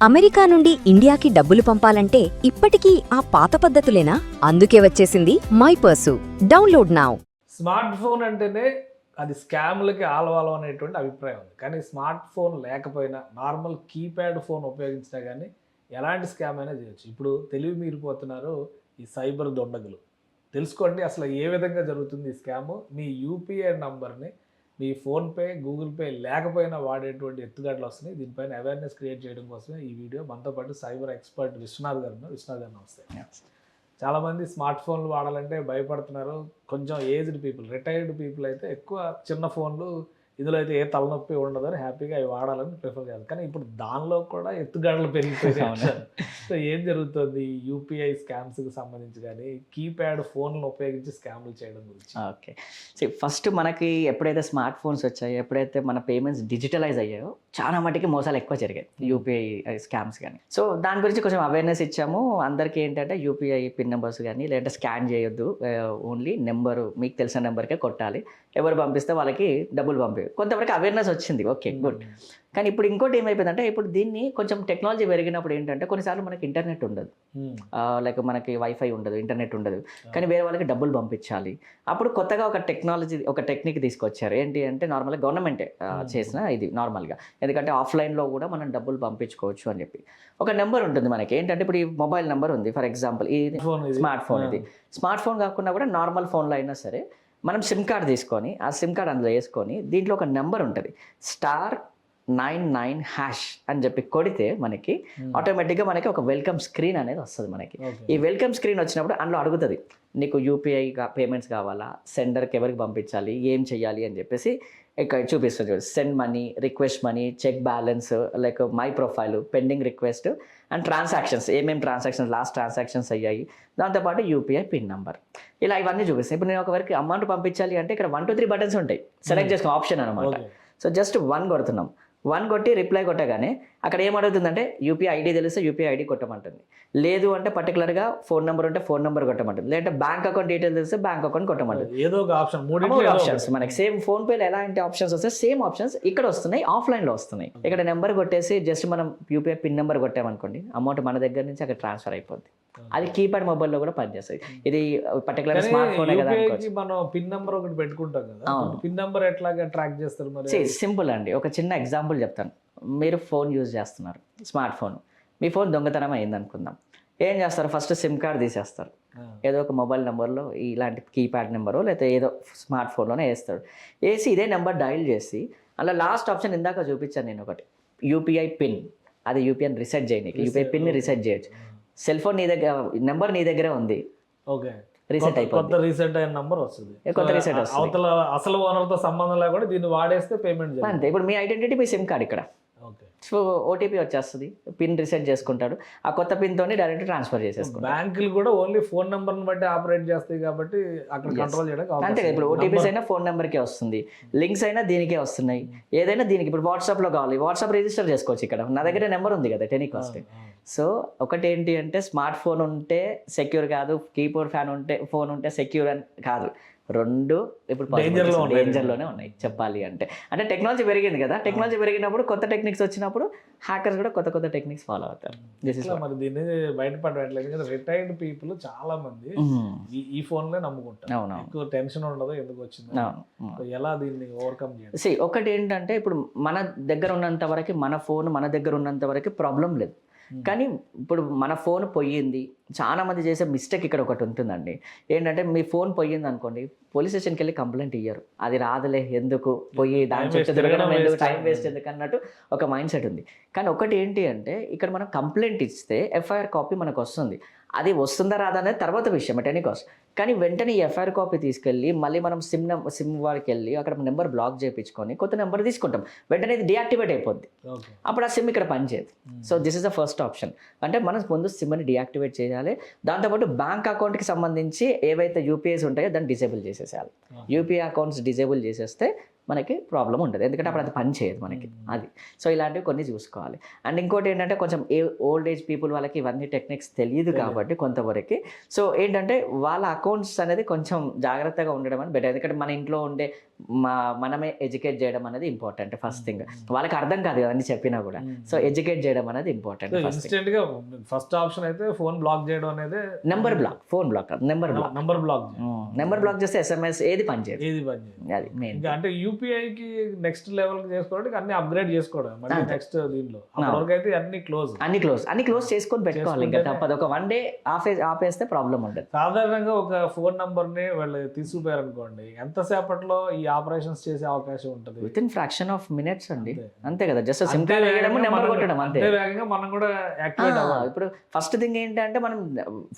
America నుండి ఇండియాకి డబ్బులు పంపాలంటే ఇప్పటికీ ఆ పాత పద్ధతులేనా? అందుకే వచ్చేసింది my purse. Download now. Smart phone అంటేనే అది స్కామ్లకి ఆలవాలం అనేటువంటి అభిప్రాయం ఉంది. కానీ స్మార్ట్ ఫోన్ లేకపోయినా నార్మల్ కీప్యాడ్ ఫోన్ ఉపయోగించినా కానీ ఎలాంటి స్కామ్ అయినా చేయొచ్చు. ఇప్పుడు తెలివి మీరిపోతున్నారు ఈ సైబర్ దొండగులు. తెలుసుకోండి అసలు ఏ విధంగా జరుగుతుంది ఈ స్కాము. మీ యూపీఐ నంబర్ని మీ ఫోన్పే, గూగుల్ పే లేకపోయినా వాడేటువంటి ఎత్తుగడలు వస్తున్నాయి. దీనిపైన అవేర్నెస్ క్రియేట్ చేయడం కోసమే ఈ వీడియో. మనతో పాటు సైబర్ ఎక్స్పర్ట్ విశ్వనాథ్ గారు ఉన్నారు. విశ్వనాథ్ గారు నమస్తే. చాలామంది స్మార్ట్ ఫోన్లు వాడాలంటే భయపడుతున్నారు. కొంచెం ఏజ్డ్ పీపుల్, రిటైర్డ్ పీపుల్ అయితే ఎక్కువ చిన్న ఫోన్లు, ఇందులో అయితే ఏ తలనొప్పి ఉండదని హ్యాపీగా అవి వాడాలని ప్రిఫర్ చేయాలి. కానీ ఇప్పుడు దానిలో కూడా ఎత్తుగడలు పెరిగిపోయాయి. సో ఏం జరుగుతుంది యూపీఐ స్కామ్స్కి సంబంధించి కానీ కీప్యాడ్ ఫోన్లను ఉపయోగించి స్కామ్లు చేయడం గురించి? ఓకే, ఫస్ట్ మనకి ఎప్పుడైతే స్మార్ట్ ఫోన్స్ వచ్చాయో, ఎప్పుడైతే మన పేమెంట్స్ డిజిటలైజ్ అయ్యాయో చాలా మటుకి మోసాలు ఎక్కువ జరిగాయి యూపీఐ స్కామ్స్ కానీ. సో దాని గురించి కొంచెం అవేర్నెస్ ఇచ్చాము అందరికీ. ఏంటంటే యూపీఐ పిన్ నెంబర్స్ కానీ లేదంటే స్కాన్ చేయొద్దు, ఓన్లీ నెంబరు మీకు తెలిసిన నెంబర్కే కొట్టాలి, ఎవరు పంపిస్తే వాళ్ళకి డబ్బులు పంపేవి. కొంతవరకు అవేర్నెస్ వచ్చింది, ఓకే గుడ్. కానీ ఇప్పుడు ఇంకోటి ఏమైపోయిందంటే, ఇప్పుడు దీన్ని కొంచెం టెక్నాలజీ పెరిగినప్పుడు ఏంటంటే కొన్నిసార్లు మనకి ఇంటర్నెట్ ఉండదు, లైక్ మనకి వైఫై ఉండదు, ఇంటర్నెట్ ఉండదు, కానీ వేరే వాళ్ళకి డబ్బులు పంపించాలి. అప్పుడు కొత్తగా ఒక టెక్నిక్ తీసుకొచ్చారు. ఏంటి అంటే నార్మల్గా గవర్నమెంటే చేసిన ఇది నార్మల్గా, ఎందుకంటే ఆఫ్లైన్లో కూడా మనం డబ్బులు పంపించుకోవచ్చు అని చెప్పి ఒక నెంబర్ ఉంటుంది మనకి. ఏంటంటే ఇప్పుడు ఈ మొబైల్ నెంబర్ ఉంది, ఫర్ ఎగ్జాంపుల్ ఈ స్మార్ట్ ఫోన్, ఇది స్మార్ట్ ఫోన్ కాకుండా కూడా నార్మల్ ఫోన్లో అయినా సరే మనం సిమ్ కార్డ్ తీసుకొని ఆ సిమ్ కార్డ్ అందులో వేసుకొని దీంట్లో ఒక నెంబర్ ఉంటుంది, *99# అని చెప్పి కొడితే మనకి ఆటోమేటిక్గా మనకి ఒక వెల్కమ్ స్క్రీన్ అనేది వస్తుంది మనకి. ఈ వెల్కమ్ స్క్రీన్ వచ్చినప్పుడు అందులో అడుగుతుంది నీకు యూపీఐ పేమెంట్స్ కావాలా, సెండర్కి ఎవరికి పంపించాలి, ఏం చెయ్యాలి అని చెప్పేసి ఇక్కడ చూపిస్తుంది. Send money, request money, check balance, like my profile, pending request and transactions, ఏమేమి ట్రాన్సాక్షన్స్ లాస్ట్ ట్రాన్సాక్షన్స్ అయ్యాయి, దాంతోపాటు యూపీఐ పిన్ నెంబర్, ఇలా ఇవన్నీ చూపిస్తాయి. ఇప్పుడు నేను ఒకరికి అమౌంట్ పంపించాలి అంటే ఇక్కడ 1 2 3 బటన్స్ ఉంటాయి, సెలెక్ట్ చేసుకో ఆప్షన్ అనమాట. సో జస్ట్ 1 కొడుతున్నాం, 1 కొట్టి రిప్లై కొట్టగానే అక్కడ ఏమడుగుతుందంటే యూపీఐ ఐడి తెలిస్తే యూపీఐ ఐడి కొట్టమంటుంది, లేదు అంటే పర్టికులర్గా ఫోన్ నెంబర్ ఉంటే ఫోన్ నెంబర్ కొట్టమంటుంది, లేదంటే బ్యాంక్ అకౌంట్ డీటెయిల్ తెలిస్తే బ్యాంక్ అకౌంట్ కొట్టమంటుంది. ఏదో ఒక ఆప్షన్, ఆప్షన్స్ మనకి సేమ్ ఫోన్ పేలో ఎలాంటి ఆప్షన్స్ వస్తాయి సేమ్ ఆప్షన్స్ ఇక్కడ వస్తున్నాయి, ఆఫ్లైన్లో వస్తున్నాయి. ఇక్కడ నెంబర్ కొట్టేసి జస్ట్ మనం యూపీఐ పిన్ నెంబర్ కొట్టామనుకోండి, అమౌంట్ మన దగ్గర నుంచి అక్కడ ట్రాన్స్ఫర్ అయిపోద్ది. అది కీప్యాడ్ మొబైల్లో కూడా పనిచేస్తుంది. ఇది పర్టికులర్ స్మార్ట్ ఫోన్ కదా, మనం పిన్ నెంబర్ ఒకటి పెట్టుకుంటాం కదా, పిన్ నెంబర్ ఎట్లాగా ట్రాక్ చేస్తారు మరి? సింపుల్ అండి, ఒక చిన్న ఎగ్జాంపుల్ చెప్తాను. మీరు ఫోన్ యూజ్ చేస్తున్నారు, స్మార్ట్ ఫోన్, మీ ఫోన్ దొంగతనం అయింది అనుకుందాం. ఏం చేస్తారు, ఫస్ట్ సిమ్ కార్డ్ తీసేస్తారు, ఏదో ఒక మొబైల్ నెంబర్లో ఇలాంటి కీప్యాడ్ నెంబరు లేకపోతే ఏదో స్మార్ట్ ఫోన్లోనే వేస్తాడు. వేసి ఇదే నెంబర్ డయల్ చేసి అలా లాస్ట్ ఆప్షన్ ఇందాక చూపించాను నేను ఒకటి, యూపీఐ పిన్, అది యూపీఐని రీసెట్ చేయడానికి యూపీఐ పిన్ని రీసెట్ చేయొచ్చు. సెల్ ఫోన్ నీ దగ్గర, నెంబర్ నీ దగ్గరే ఉంది, ఓకే రీసెట్ అయిపోతుంది, రీసెట్ అయిన నంబర్ వస్తుంది, కొత్త రీసెట్ వస్తుంది. అవతల అసలు ఓనర్తో సంబంధం లేకుండా దీన్ని వాడేస్తే పేమెంట్ అంతే. ఇప్పుడు మీ ఐడెంటిటీ మీ సిమ్ కార్డ్ ఇక్కడ, సో ఓటీపీ వచ్చేస్తుంది, పిన్ రీసెట్ చేసుకుంటాడు, ఆ కొత్త పిన్ తోని డైరెక్ట్ ట్రాన్స్ఫర్ చేసేసుకుంటాడు. బ్యాంకులు కూడా ఓన్లీ ఫోన్ నెంబర్ బట్టి ఆపరేట్ చేస్తాయి కాబట్టి అక్కడ కంట్రోల్ చేయడానికి అంతే. ఇప్పుడు ఓటీపీస్ అయినా ఫోన్ నెంబర్కే వస్తుంది, లింక్స్ అయినా దీనికే వస్తున్నాయి, ఏదైనా దీనికి. ఇప్పుడు వాట్సాప్లో కావాలి, వాట్సాప్ రిజిస్టర్ చేసుకోవచ్చు, ఇక్కడ నా దగ్గర నెంబర్ ఉంది కదా టెలికాస్ట్. సో ఒకటి ఏంటి అంటే స్మార్ట్ ఫోన్ ఉంటే సెక్యూర్ కాదు, కీబోర్డ్ ఫోన్ ఉంటే సెక్యూర్ అని కాదు, రెండు ఇప్పుడు డేంజర్లోనే ఉన్నాయి చెప్పాలి అంటే. అంటే టెక్నాలజీ పెరిగింది కదా, టెక్నాలజీ పెరిగినప్పుడు కొత్త టెక్నిక్స్ వచ్చినప్పుడు హ్యాకర్స్ కూడా కొత్త కొత్త టెక్నిక్స్ ఫాలో అవుతారు. మరి దీన్ని బయటపడట్లేదు కదా, రిటైర్డ్ పీపుల్ చాలా మంది ఈ ఫోన్లే నమ్ముకుంటారు, ఎక్కువ టెన్షన్ ఉండదు ఎందుకు వచ్చింది, ఎలా దీన్ని ఓవర్కమ్ చేయాలి? ఒకటి ఏంటంటే ఇప్పుడు మన దగ్గర ఉన్నంత వరకు, మన ఫోన్ మన దగ్గర ఉన్నంత వరకు ప్రాబ్లం లేదు. కానీ ఇప్పుడు మన ఫోన్ పోయింది, చాలా మంది చేసే మిస్టేక్ ఇక్కడ ఒకటి ఉంటుందండి. ఏంటంటే మీ ఫోన్ పోయింది అనుకోండి, పోలీస్ స్టేషన్కి వెళ్ళి కంప్లైంట్ ఇయ్యరు, అది రాదులే ఎందుకు పోయి దాని చుట్టూ తిరగడం ఎందుకు, టైం వేస్ట్ ఎందుకు అన్నట్టు ఒక మైండ్ సెట్ ఉంది. కానీ ఒకటి ఏంటి అంటే ఇక్కడ మనం కంప్లైంట్ ఇస్తే ఎఫ్ఐఆర్ కాపీ మనకు వస్తుంది, అది వస్తుందా రాదా అనేది తర్వాత విషయం ఎట్ ఎనీ కాస్ట్. కానీ వెంటనే ఈ ఎఫ్ఐఆర్ కాపీ తీసుకెళ్ళి మళ్ళీ మనం సిమ్ వారికి వెళ్ళి అక్కడ నెంబర్ బ్లాక్ చేయించుకొని కొత్త నెంబర్ తీసుకుంటాం, వెంటనే ఇది డియాక్టివేట్ అయిపోద్ది, అప్పుడు ఆ సిమ్ ఇక్కడ పనిచేయదు. So this is the first option. అంటే మనం ముందు సిమ్ని డియాక్టివేట్ చేయాలి, దాంతోపాటు బ్యాంక్ అకౌంట్కి సంబంధించి ఏవైతే యూపీఐస్ ఉంటాయో దాన్ని డిసేబుల్ చేసేసేయాలి. యూపీఐ అకౌంట్స్ డిసేబుల్ చేసేస్తే మనకి ప్రాబ్లం ఉండదు, ఎందుకంటే అప్పుడు అది పని చేయదు మనకి, అది. సో ఇలాంటివి కొన్ని చూసుకోవాలి. అండ్ ఇంకోటి ఏంటంటే కొంచెం ఓల్డ్ ఏజ్ పీపుల్ వాళ్ళకి ఇవన్నీ టెక్నిక్స్ తెలియదు కాబట్టి కొంతవరకు, సో ఏంటంటే వాళ్ళ అకౌంట్స్ అనేది కొంచెం జాగ్రత్తగా ఉండడం అని బెటర్. ఎందుకంటే మన ఇంట్లో ఉండే మనమే ఎడ్యుకేట్ చేయడం అనేది ఇంపార్టెంట్ ఫస్ట్ థింగ్. వాళ్ళకి అర్థం కాదు కదా అని చెప్పినా కూడా, సో ఎడ్యుకేట్ చేయడం అనేది ఇంపార్టెంట్. ఇన్స్టెంట్ గా ఫస్ట్ ఆప్షన్ అయితే ఫోన్ బ్లాక్ చేయడం అనేది, number block, phone block, number block చేస్తే SMS ఏది పనిచేయదు, అది మెయిన్. అంటే యూపీఐకి నెక్స్ట్ లెవెల్ చేసుకోవడానికి అన్ని అప్గ్రేడ్ చేసుకోవడం మళ్ళీ నెక్స్ట్ దీనిలో. అప్పటివరకు అయితే అన్ని క్లోజ్ చేసుకొని పెట్టుకోవాలి, ఇంకా తప్పదు. ఒక 1 day ఆపేస్తే ప్రాబ్లం ఉండదు. సాధారణంగా ఒక ఫోన్ నంబర్ ని వాళ్ళు తీసుకుపోయారు అనుకోండి, ఎంతసేపట్లో ఈ ఆపరేషన్స్ చేసే అవకాశం ఉంటుంది? With in fraction of minutes అండి, అంతే కదా. జస్ట్ సిమ్ కార్డ్ వేయడం, నెంబర్ కొట్టడం, అంతే. మనం కూడా యాక్టివేట్ అవ్వాలి. ఇప్పుడు ఫస్ట్ థింగ్ ఏంటంటే, మనం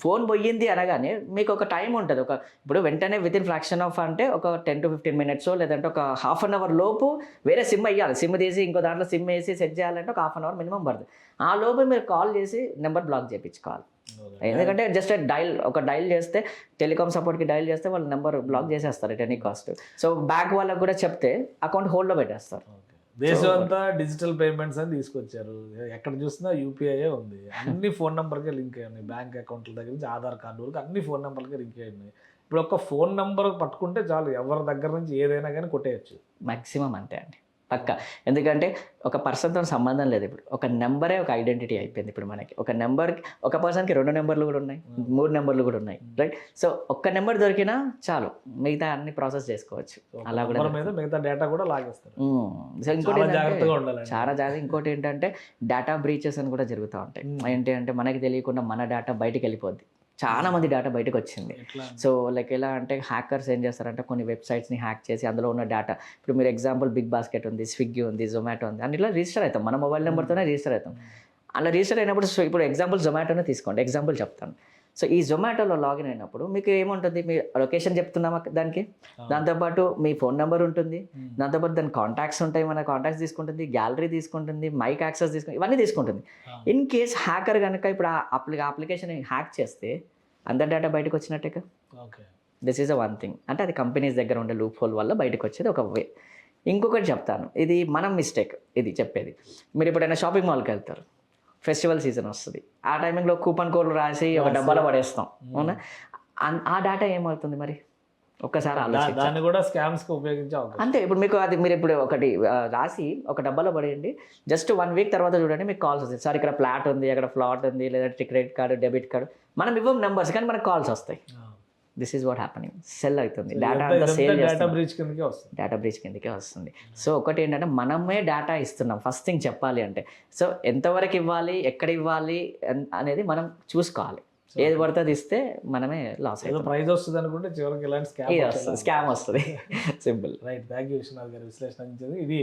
ఫోన్ పోయింది అనగానే మీకు ఒక టైం ఉంటుంది. ఇప్పుడు వెంటనే విత్ ఇన్ ఫ్రాక్షన్ ఆఫ్ అంటే ఒక 10 to 15 minutes లేదంటే ఒక ½ an hour లోపు వేరే సిమ్ వేయాలి. సిమ్ తీసి ఇంకో దాంట్లో సిమ్ వేసి సెట్ చేయాలంటే ఒక ½ an hour మినిమం పడుతుంది. ఆ లోపు మీరు కాల్ చేసి నెంబర్ బ్లాక్ చేయించుకోవాలి. ఎందుకంటే జస్ట్ డైల్ చేస్తే, టెలికాం సపోర్ట్కి డైల్ చేస్తే వాళ్ళు నెంబర్ బ్లాక్ చేసేస్తారు at any cost. So bank వాళ్ళకి కూడా చెప్తే అకౌంట్ హోల్డ్లో పెట్టేస్తారు. దేశం అంతా డిజిటల్ పేమెంట్స్ అని తీసుకొచ్చారు, ఎక్కడ చూసినా యూపీఐ ఉంది. అన్ని ఫోన్ నెంబర్కే లింక్ అయ్యి ఉన్నాయి. బ్యాంక్ అకౌంట్ల దగ్గర నుంచి ఆధార్ కార్డు వరకు అన్ని ఫోన్ నెంబర్కే లింక్ అయ్యి ఉన్నాయి. ఇప్పుడు ఒక ఫోన్ నెంబర్ పట్టుకుంటే చాలు, ఎవరి దగ్గర నుంచి ఏదైనా కానీ కొట్టేయచ్చు. మ్యాక్సిమం అంతే అండి, పక్క. ఎందుకంటే ఒక పర్సన్తో సంబంధం లేదు. ఇప్పుడు ఒక నెంబరే ఒక ఐడెంటిటీ అయిపోయింది. ఇప్పుడు మనకి ఒక నెంబర్కి, ఒక పర్సన్కి 2 నెంబర్లు కూడా ఉన్నాయి, 3 నెంబర్లు కూడా ఉన్నాయి, రైట్? సో ఒక్క నెంబర్ దొరికినా చాలు, మిగతా అన్ని ప్రాసెస్ చేసుకోవచ్చు. అలా కూడా మిగతా డేటా కూడా లాగేస్తారు. సో ఇంకోటి జాగ్రత్తగా ఉండాలి, చాలా జాగ్రత్త. ఇంకోటి ఏంటంటే డేటా బ్రీచెస్ అని కూడా జరుగుతూ ఉంటాయి. ఏంటి అంటే మనకి తెలియకుండా మన డేటా బయటికి వెళ్ళిపోద్ది. చాలా మంది డేటా బయటకు వచ్చింది. సో లైక్ ఎలా అంటే హ్యాకర్స్ ఏం చేస్తారంటే కొన్ని వెబ్సైట్స్ని హ్యాక్ చేసి అందులో ఉన్న డేటా, ఇప్పుడు మీరు ఎగ్జాంపుల్ బిగ్ బాస్కెట్ ఉంది, స్విగ్గీ ఉంది, జొమాటో ఉంది, అన్ని ఇలా రిజిస్టర్ అవుతాం, మన మొబైల్ నెంబర్తోనే రిజిస్టర్ అవుతాం. అలా రిజిస్టర్ అయినప్పుడు ఇప్పుడు ఎగ్జాంపుల్ జొమాటోనే తీసుకోండి, ఎగ్జాంపుల్ చెప్తాను. సో ఈ జొమాటోలో లాగిన్ అయినప్పుడు మీకు ఏముంటుంది, మీ లొకేషన్ చెప్తున్నామా దానికి, దాంతోపాటు మీ ఫోన్ నెంబర్ ఉంటుంది, దాంతోపాటు దాని కాంటాక్ట్స్ ఉంటాయి, మన కాంటాక్ట్స్ తీసుకుంటుంది, గ్యాలరీ తీసుకుంటుంది, మైక్ యాక్సెస్ తీసుకుంటుంది, ఇవన్నీ తీసుకుంటుంది. ఇన్ కేస్ హ్యాకర్ కనుక ఇప్పుడు ఆ అప్లికేషన్ హ్యాక్ చేస్తే అందరి డేటా బయటకు వచ్చినట్టే. This is a one thing. అంటే అది కంపెనీస్ దగ్గర ఉండే లూప్ హోల్ వల్ల బయటకు వచ్చేది ఒక వే. ఇంకొకటి చెప్తాను, ఇది మనం మిస్టేక్, ఇది చెప్పేది. మీరు ఎప్పుడైనా షాపింగ్ మాల్కి వెళ్తారు, ఫెస్టివల్ సీజన్ వస్తుంది, ఆ టైమింగ్లో కూపన్ కోడ్లు రాసి ఒక డబ్బాలో పడేస్తాం, అవునా? ఆ డేటా ఏమవుతుంది మరి ఒక్కసారి ఆలోచించి, దాన్ని కూడా స్కామ్స్ కి ఉపయోగించే అవకాశం. అంతే. ఇప్పుడు మీకు అది మీరు ఇప్పుడు ఒకటి రాసి ఒక డబ్బాలో పడేయండి, జస్ట్ 1 week తర్వాత చూడండి మీకు కాల్స్ వస్తాయి. సార్ ఇక్కడ ఫ్లాట్ ఉంది, అక్కడ ఫ్లాట్ ఉంది, లేదంటే క్రెడిట్ కార్డు, డెబిట్ కార్డు, మనం ఇవ్వం నెంబర్స్ కానీ మనకు కాల్స్ వస్తాయి. This is what happening. Cell అవుతుంది, డేటా అంతా సేల్ చేస్తుంది, డేటా బ్రీచ్ కిందకే వస్తుంది. సో ఒకటి ఏంటంటే మనమే డేటా ఇస్తున్నాం. ఫస్ట్ థింగ్ చెప్పాలి అంటే, సో ఎంతవరకు ఇవ్వాలి, ఎక్కడ ఇవ్వాలి అనేది మనం చూసుకోవాలి. ఏది పడుతుంది ఇస్తే మనమే లాస్ అవుతాం. ప్రైజ్ వస్తుంది అనుకుంటే చివరికి ఇలాంటి స్కామ్ వస్తుంది. Simple. Right, thank you Vishwanath గారు విశ్లేషణ అందించేది. ఇది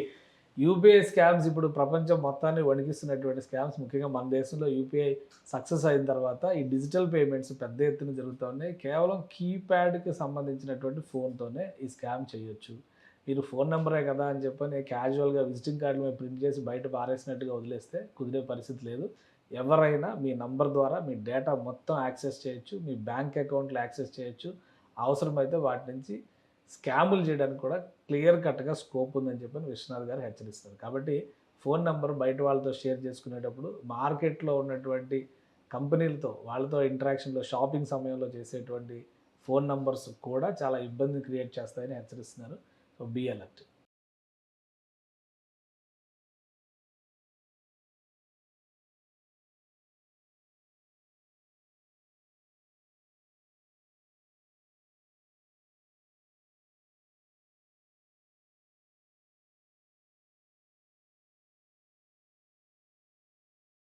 యూపీఐ స్కామ్స్ ఇప్పుడు ప్రపంచం మొత్తాన్ని వణికిస్తున్నటువంటి స్కామ్స్. ముఖ్యంగా మన దేశంలో యూపీఐ సక్సెస్ అయిన తర్వాత ఈ డిజిటల్ పేమెంట్స్ పెద్ద ఎత్తున జరుగుతూ ఉన్నాయి. కేవలం కీప్యాడ్కి సంబంధించినటువంటి ఫోన్తోనే ఈ స్కామ్ చేయొచ్చు. మీరు ఫోన్ నెంబరే కదా అని చెప్పని క్యాజువల్గా విజిటింగ్ కార్డు మీద ప్రింట్ చేసి బయట పారేసినట్టుగా వదిలేస్తే కుదిరే పరిస్థితి లేదు. ఎవరైనా మీ నంబర్ ద్వారా మీ డేటా మొత్తం యాక్సెస్ చేయొచ్చు, మీ బ్యాంక్ అకౌంట్లో యాక్సెస్ చేయొచ్చు. అవసరమైతే వాటి నుంచి స్కాములు చేయడానికి కూడా క్లియర్ కట్గా స్కోప్ ఉందని చెప్పని విశ్వనాథ్ గారు హెచ్చరిస్తారు. కాబట్టి ఫోన్ నెంబర్ బయట వాళ్ళతో షేర్ చేసుకునేటప్పుడు మార్కెట్లో ఉన్నటువంటి కంపెనీలతో వాళ్ళతో ఇంటరాక్షన్లో షాపింగ్ సమయంలో చేసేటువంటి ఫోన్ నెంబర్స్ కూడా చాలా ఇబ్బందిని క్రియేట్ చేస్తాయని హెచ్చరిస్తున్నారు. So be alert.